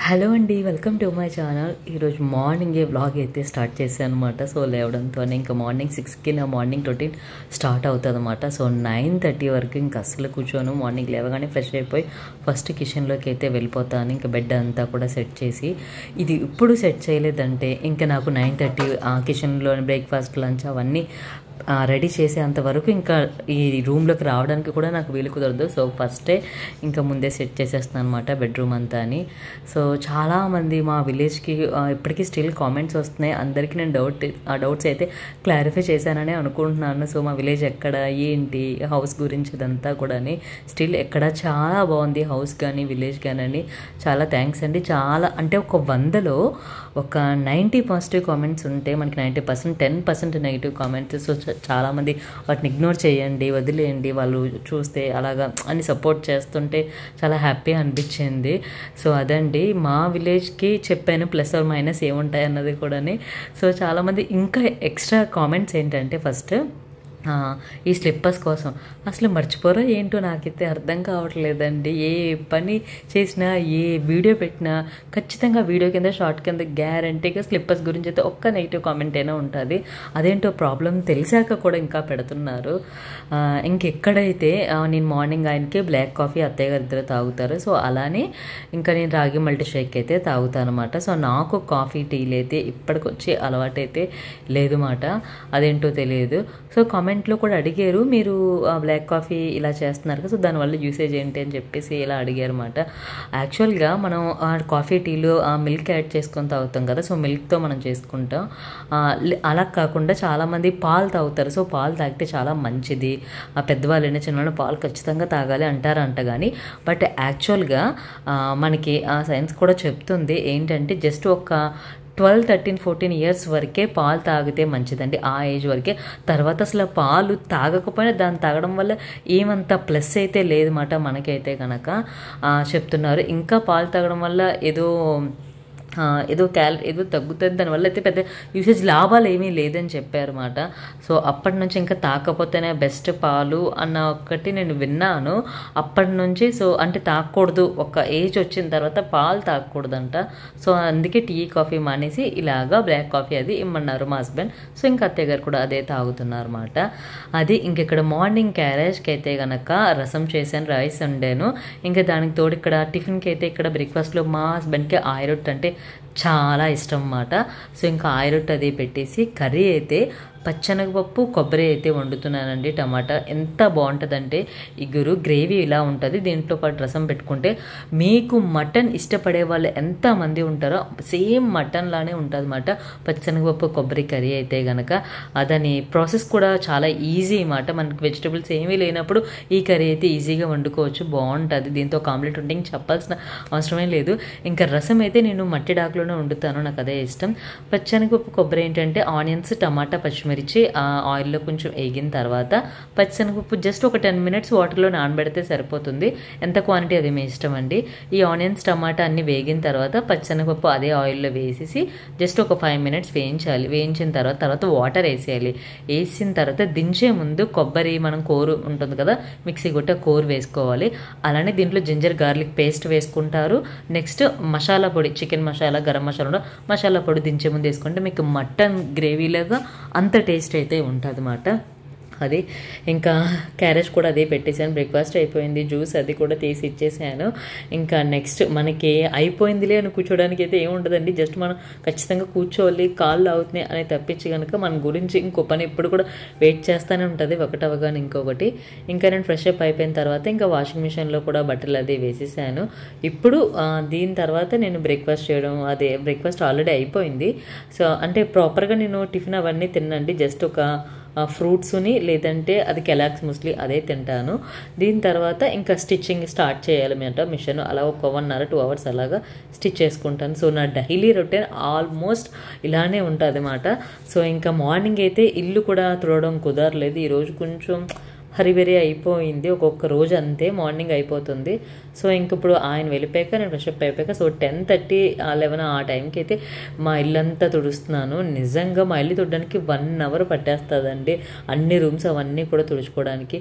Hello అండి, welcome to my channel. ఈరోజు మార్నింగే వ్లాగ్ అయితే స్టార్ట్ చేశాను అనమాట. సో లేవడంతోనే ఇంకా మార్నింగ్ 6కి నా మార్నింగ్ రొటీన్ స్టార్ట్ అవుతుంది అనమాట. సో 9:30 వరకు ఇంకా అస్సలు కూర్చోను. మార్నింగ్ లేవగానే ఫ్రెష్ అయిపోయి ఫస్ట్ కిచెన్లోకి అయితే వెళ్ళిపోతాను. ఇంకా బెడ్ అంతా కూడా సెట్ చేసి, ఇది ఇప్పుడు సెట్ చేయలేదంటే ఇంకా నాకు 9:30 కిచెన్లో బ్రేక్ఫాస్ట్ లంచ్ అవన్నీ రెడీ చేసేంతవరకు ఇంకా ఈ రూమ్లోకి రావడానికి కూడా నాకు వీలు కుదరదు. సో ఫస్టే ఇంకా ముందే సెట్ చేసేస్తాను అనమాట బెడ్రూమ్ అంతా అని. సో చాలామంది మా విలేజ్కి ఇప్పటికీ స్టిల్ కామెంట్స్ వస్తున్నాయి. అందరికీ నేను డౌట్స్ అయితే క్లారిఫై చేశానని అనుకుంటున్నాను. సో మా విలేజ్ ఎక్కడ, ఏంటి, హౌస్ గురించి ఇదంతా కూడా స్టిల్ ఎక్కడ చాలా బాగుంది హౌస్ కానీ విలేజ్ కానీ. చాలా థ్యాంక్స్ అండి. చాలా అంటే ఒక 100లో ఒక 90 పాజిటివ్ కామెంట్స్ ఉంటే మనకి 90% 10% నెగిటివ్ కామెంట్స్. సో చాలామంది వాటిని ఇగ్నోర్ చేయండి, వదిలేయండి, వాళ్ళు చూస్తే అలాగా అని సపోర్ట్ చేస్తుంటే చాలా హ్యాపీగా అనిపించింది. సో అదండి మా విలేజ్కి చెప్పాను, ప్లస్ ఆర్ మైనస్ ఏముంటాయి అన్నది కూడా. సో చాలామంది ఇంకా ఎక్స్ట్రా కామెంట్స్ ఏంటంటే ఫస్ట్ ఈ స్లిప్పర్స్ కోసం అసలు మర్చిపోరా ఏంటో నాకైతే అర్థం కావట్లేదండి. ఏ పని చేసినా, ఏ వీడియో పెట్టినా ఖచ్చితంగా వీడియో కింద షార్ట్ కింద గ్యారంటీగా స్లిప్పర్స్ గురించి అయితే ఒక్క నెగిటివ్ కామెంట్ అయినా ఉంటుంది. అదేంటో ప్రాబ్లం తెలిసాక కూడా ఇంకా పెడుతున్నారు. ఇంకెక్కడైతే నేను మార్నింగ్ ఆయనకి బ్లాక్ కాఫీ, అత్తయ్య గారు ఇద్దరు తాగుతారు. సో అలానే ఇంకా నేను రాగి మల్టీ షేక్ అయితే తాగుతాను అనమాట. సో నాకు కాఫీ టీలు అయితే ఇప్పటికొచ్చి అలవాటు అయితే లేదు మాట. అదేంటో తెలియదు. సో కామెంట్లో కూడా అడిగారు, మీరు బ్లాక్ కాఫీ ఇలా చేస్తున్నారు కదా, సో దానివల్ల యూసేజ్ ఏంటి అని చెప్పేసి ఇలా అడిగారు అనమాట. యాక్చువల్గా మనం కాఫీ టీలో మిల్క్ యాడ్ చేసుకొని తాగుతాం కదా, సో మిల్క్తో మనం చేసుకుంటాం. అలా కాకుండా చాలామంది పాలు తాగుతారు. సో పాలు తాగితే చాలా మంచిది, పెద్దవాళ్ళైనా చిన్నవాళ్ళు పాలు ఖచ్చితంగా తాగాలి అంటారంట. కానీ బట్ యాక్చువల్గా మనకి సైన్స్ కూడా చెప్తుంది ఏంటంటే జస్ట్ ఒక 12, 13, 14 ఇయర్స్ వరకే పాలు తాగితే మంచిదండి. ఆ ఏజ్ వరకే. తర్వాత అసలు పాలు తాగకపోయినా దాన్ని తాగడం వల్ల ఏమంత ప్లస్ అయితే లేదన్నమాట మనకైతే కనుక చెప్తున్నారు. ఇంకా పాలు తాగడం వల్ల ఏదో తగ్గుతుంది, దానివల్ల అయితే పెద్ద యూసేజ్ లాభాలు ఏమీ లేదని చెప్పారన్నమాట. సో అప్పటి నుంచి ఇంకా తాకపోతేనే బెస్ట్ పాలు అన్న ఒక్కటి నేను విన్నాను అప్పటి నుంచి. సో అంటే తాగకూడదు, ఒక ఏజ్ వచ్చిన తర్వాత పాలు తాగకూడదంట. సో అందుకే టీ కాఫీ మానేసి ఇలాగా బ్లాక్ కాఫీ అది ఇమ్మన్నారు మా హస్బెండ్. సో ఇంకా అత్తయ్య గారు కూడా అదే తాగుతున్నారు అనమాట. అది ఇంకెక్కడ మార్నింగ్ క్యారేజ్కి అయితే కనుక రసం చేశాను, రైస్ వండాను. ఇంకా దానికి తోడు ఇక్కడ టిఫిన్కి అయితే ఇక్కడ బ్రేక్ఫాస్ట్లో మా హస్బెండ్కి ఆయిరొట్టు అంటే చాలా ఇష్టం అన్నమాట. సో ఇంకా ఆయిరొట్టు అది పెట్టేసి కర్రీ అయితే పచ్చెనగపప్పు, కొబ్బరి అయితే వండుతున్నానండి. టమాటా ఎంత బాగుంటుందంటే ఇగురు గ్రేవీ ఇలా ఉంటుంది. దీంట్లో పాటు రసం పెట్టుకుంటే మీకు మటన్ ఇష్టపడే వాళ్ళు ఎంతమంది ఉంటారో సేమ్ మటన్ లానే ఉంటుంది అన్నమాట పచ్చెనగపప్పు కొబ్బరి కర్రీ అయితే కనుక. అదని ప్రాసెస్ కూడా చాలా ఈజీ అన్నమాట. మనకి వెజిటబుల్స్ ఏమీ లేనప్పుడు ఈ కర్రీ అయితే ఈజీగా వండుకోవచ్చు, బాగుంటుంది. దీంతో ఆమ్లెట్ ఉంటే ఇంక చెప్పాల్సిన అవసరమే లేదు. ఇంకా రసం అయితే నేను మట్టి డాకులోనే వండుతాను, నాకు అదే ఇష్టం. పచ్చెనగపప్పు కొబ్బరి ఏంటంటే ఆనియన్స్, టమాటా, పచ్చిమిర్చి ఆయిల్లో కొంచెం వేగిన తర్వాత పచ్చిశనగపప్పు జస్ట్ ఒక 10 minutes వాటర్లో నానబెడితే సరిపోతుంది. ఎంత క్వాంటిటీ అది మీ ఇష్టం అండి. ఈ ఆనియన్స్, టమాటా అన్ని వేగిన తర్వాత పచ్చిశనగపప్పు అదే ఆయిల్లో వేసేసి జస్ట్ ఒక 5 minutes వేయించాలి. వేయించిన తర్వాత వాటర్ వేసేయాలి. వేసిన తర్వాత దించే ముందు కొబ్బరి మనం కోరు ఉంటుంది కదా, మిక్సీ కొట్ట కోరు వేసుకోవాలి. అలానే దీంట్లో జింజర్ గార్లిక్ పేస్ట్ వేసుకుంటారు. నెక్స్ట్ మసాలా పొడి, చికెన్ మసాలా, గరం మసాలా పొడి దించే ముందు వేసుకుంటే మీకు మటన్ గ్రేవీలాగా అంత టేస్ట్ అయితే ఉంటుంది అన్నమాట. అది ఇంకా క్యారేజ్ కూడా అదే పెట్టేశాను. బ్రేక్ఫాస్ట్ అయిపోయింది, జ్యూస్ అది కూడా తీసి ఇచ్చేసాను. ఇంకా నెక్స్ట్ మనకి అయిపోయిందిలే అని కూర్చోడానికి అయితే ఏముండదండి. జస్ట్ మనం ఖచ్చితంగా కూర్చోవాలి, కాళ్ళు అవుతున్నాయి అని తప్పించి కనుక మన గురించి ఇంకో పని ఇప్పుడు కూడా వెయిట్ చేస్తూనే ఉంటుంది, ఒకటి అవగానే ఇంకొకటి. ఇంకా నేను ఫ్రెష్ అప్ అయిపోయిన తర్వాత ఇంకా వాషింగ్ మిషన్లో కూడా బట్టలు అది వేసేసాను. ఇప్పుడు దీని తర్వాత నేను బ్రేక్ఫాస్ట్ చేయడం, అదే బ్రేక్ఫాస్ట్ ఆల్రెడీ అయిపోయింది. సో అంటే ప్రాపర్గా నేను టిఫిన్ అవన్నీ తినండి, జస్ట్ ఒక ఫ్రూట్స్ని లేదంటే అది కెలాక్స్ ముస్లీ అదే తింటాను. దీని తర్వాత ఇంకా స్టిచ్చింగ్ స్టార్ట్ చేయాలన్నమాట. మిషన్ అలా ఒక 1 hour 2 hours అలాగా స్టిచ్ చేసుకుంటాను. సో నా డైలీ రొటీన్ ఆల్మోస్ట్ ఇలానే ఉంటుంది అన్నమాట. సో ఇంకా మార్నింగ్ అయితే ఇల్లు కూడా తుడవడం కుదరలేదు ఈరోజు, కొంచెం హరిబెరి అయిపోయింది. ఒక్కొక్క రోజు అంతే మార్నింగ్ అయిపోతుంది. సో ఇంక ఇప్పుడు ఆయన వెళ్ళిపోయాక నేను ఫ్రెష్ అప్ అయిపోయాక సో 10:30 11 ఆ టైంకి అయితే మా ఇల్లంతా తుడుస్తున్నాను. నిజంగా మా ఇల్లు తుడడానికి 1 అవర్ పట్టేస్తుందండి, అన్ని రూమ్స్ అవన్నీ కూడా తుడుచుకోవడానికి.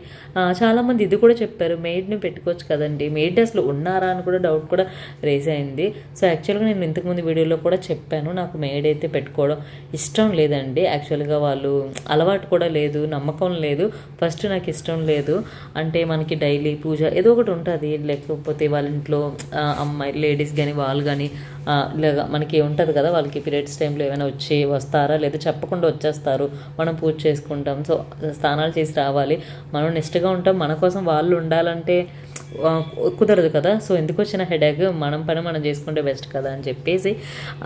చాలామంది ఇది కూడా చెప్పారు, మెయిడ్ని పెట్టుకోవచ్చు కదండి, మెయిడ్ అసలు ఉన్నారా అని కూడా డౌట్ కూడా రేజ్ అయింది. సో యాక్చువల్గా నేను ఇంతకుముందు వీడియోలో కూడా చెప్పాను, నాకు మెయిడ్ అయితే పెట్టుకోవడం ఇష్టం లేదండి. యాక్చువల్గా వాళ్ళు అలవాటు కూడా లేదు, నమ్మకం లేదు, ఫస్ట్ నాకు ఇష్టం లేదు. అంటే మనకి డైలీ పూజ ఏదో ఒకటి ఉంటుంది, లేకపోతే వాళ్ళ ఇంట్లో అమ్మాయి లేడీస్ కానీ వాళ్ళు కానీ ఇలాగా మనకి ఉంటుంది కదా, వాళ్ళకి పీరియడ్స్ టైంలో ఏమైనా వస్తారా లేదా చెప్పకుండా వచ్చేస్తారు, మనం పూజ చేసుకుంటాం. సో స్నానాలు చేసి రావాలి, మనం నిష్ఠగా ఉంటాం, మన కోసం వాళ్ళు ఉండాలంటే కుదరదు కదా. సో ఎందుకు వచ్చిన హెడేక్, మనం పని మనం చేసుకుంటే బెస్ట్ కదా అని చెప్పేసి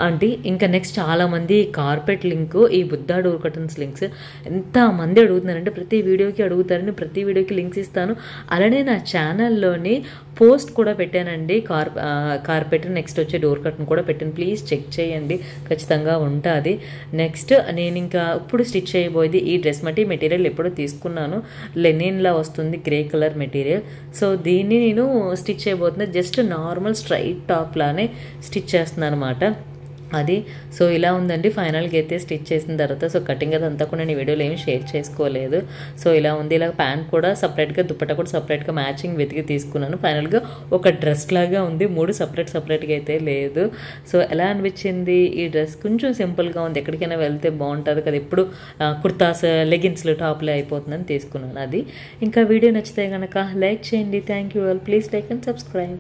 అంటే ఇంకా నెక్స్ట్ చాలామంది కార్పెట్ లింక్, ఈ బుద్ధా డోర్ కర్టన్స్ లింక్స్ ఎంతమంది అడుగుతున్నారంటే ప్రతి వీడియోకి అడుగుతారని ప్రతి వీడియోకి లింక్స్ ఇస్తాను. అలానే నా ఛానల్లోని పోస్ట్ కూడా పెట్టానండి, కార్పెట్ నెక్స్ట్ వచ్చే డోర్ కర్టన్ కూడా పెట్టాను, ప్లీజ్ చెక్ చేయండి, ఖచ్చితంగా ఉంటుంది. నెక్స్ట్ నేను ఇంకా ఇప్పుడు స్టిచ్ చేయబోయేది ఈ డ్రెస్ మెటీరియల్ ఎప్పుడో తీసుకున్నాను, లెనిన్లా వస్తుంది గ్రే కలర్ మెటీరియల్. సో దీన్ని నేను స్టిచ్ చేయబోతున్నా, జస్ట్ నార్మల్ స్ట్రైట్ టాప్ లానే స్టిచ్ చేస్తున్నాను అనమాట అది. సో ఇలా ఉందండి ఫైనల్గా అయితే స్టిచ్ చేసిన తర్వాత. సో కటింగ్ అదంతా కూడా నేను ఈ వీడియోలో ఏమి షేర్ చేసుకోలేదు. సో ఇలా ఉంది, ఇలా ప్యాంట్ కూడా సపరేట్గా, దుప్పట్టా కూడా సపరేట్గా మ్యాచింగ్ వెతికి తీసుకున్నాను. ఫైనల్గా ఒక డ్రెస్ లాగా ఉంది, 3 సపరేట్గా అయితే లేదు. సో ఎలా అనిపించింది ఈ డ్రెస్? కొంచెం సింపుల్గా ఉంది, ఎక్కడికైనా వెళ్తే బాగుంటుంది కదా, ఇప్పుడు కుర్తాస్ లెగిన్స్లు టాప్లే అయిపోతుందని తీసుకున్నాను అది. ఇంకా వీడియో నచ్చితే కనుక లైక్ చేయండి. Thank you all, please like and subscribe.